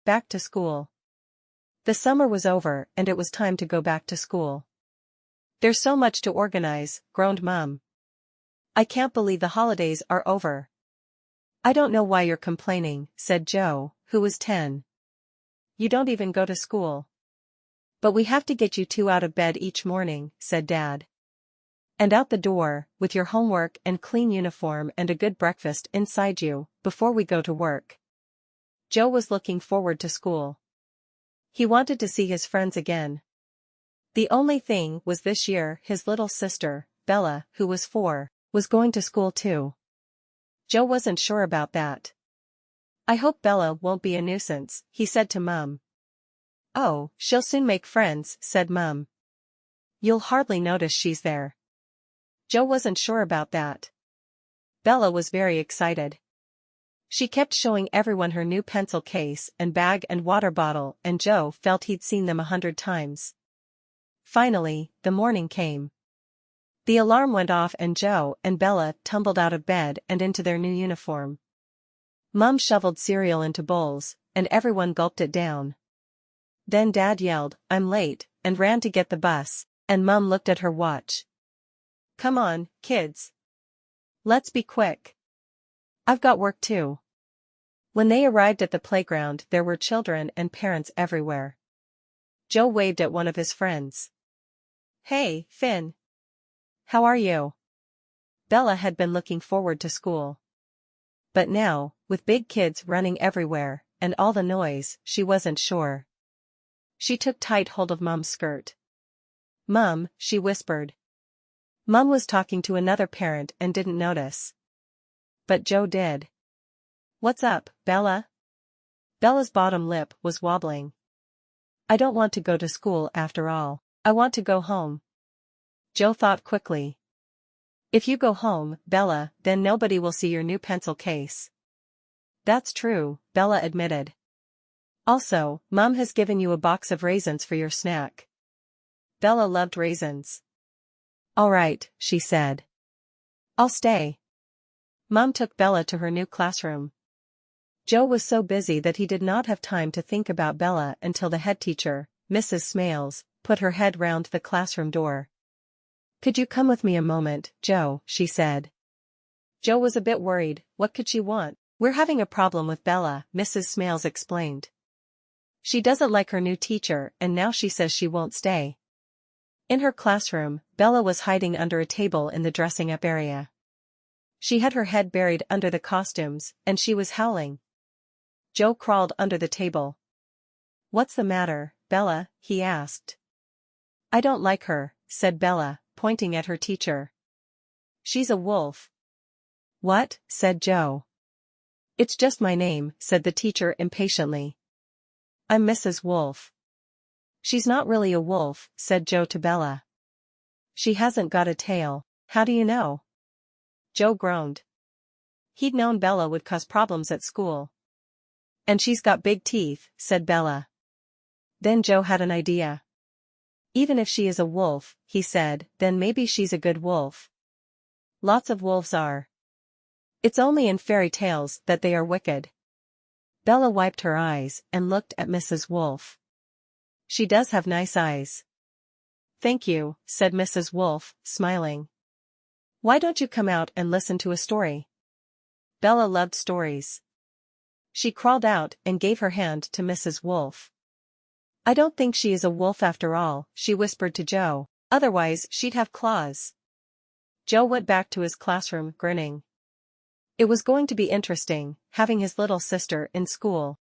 back to school. The summer was over and it was time to go back to school. There's so much to organize, groaned Mom. I can't believe the holidays are over. I don't know why you're complaining, said Joe, who was 10. You don't even go to school. But we have to get you two out of bed each morning, said Dad. And out the door, with your homework and clean uniform and a good breakfast inside you, before we go to work. Joe was looking forward to school. He wanted to see his friends again. The only thing was this year his little sister, Bella, who was 4, was going to school too. Joe wasn't sure about that. I hope Bella won't be a nuisance, he said to Mum. Oh, she'll soon make friends, said Mum. You'll hardly notice she's there. Joe wasn't sure about that. Bella was very excited. She kept showing everyone her new pencil case and bag and water bottle, and Joe felt he'd seen them 100 times. Finally, the morning came. The alarm went off and Joe and Bella tumbled out of bed and into their new uniform. Mum shoveled cereal into bowls, and everyone gulped it down. Then Dad yelled, "I'm late," and ran to get the bus, and Mum looked at her watch. Come on, kids. Let's be quick. I've got work too. When they arrived at the playground, there were children and parents everywhere. Joe waved at one of his friends. Hey, Finn. How are you? Bella had been looking forward to school. But now, with big kids running everywhere, and all the noise, she wasn't sure. She took tight hold of Mum's skirt. Mum, she whispered. Mum was talking to another parent and didn't notice. But Joe did. What's up, Bella? Bella's bottom lip was wobbling. I don't want to go to school after all. I want to go home. Joe thought quickly. If you go home, Bella, then nobody will see your new pencil case. That's true, Bella admitted. Also, Mum has given you a box of raisins for your snack. Bella loved raisins. All right, she said. I'll stay. Mum took Bella to her new classroom. Joe was so busy that he did not have time to think about Bella until the head teacher, Mrs. Smales, put her head round the classroom door. Could you come with me a moment, Joe, she said. Joe was a bit worried. What could she want? We're having a problem with Bella, Mrs. Smales explained. She doesn't like her new teacher and now she says she won't stay. In her classroom, Bella was hiding under a table in the dressing-up area. She had her head buried under the costumes, and she was howling. Joe crawled under the table. What's the matter, Bella? He asked. I don't like her, said Bella, pointing at her teacher. She's a wolf. What? Said Joe. It's just my name, said the teacher impatiently. I'm Mrs. Wolf. She's not really a wolf, said Joe to Bella. She hasn't got a tail. How do you know? Joe groaned. He'd known Bella would cause problems at school. And she's got big teeth, said Bella. Then Joe had an idea. Even if she is a wolf, he said, then maybe she's a good wolf. Lots of wolves are. It's only in fairy tales that they are wicked. Bella wiped her eyes and looked at Mrs. Wolf. She does have nice eyes. Thank you, said Mrs. Wolf, smiling. Why don't you come out and listen to a story? Bella loved stories. She crawled out and gave her hand to Mrs. Wolf. I don't think she is a wolf after all, she whispered to Joe, otherwise she'd have claws. Joe went back to his classroom, grinning. It was going to be interesting, having his little sister in school.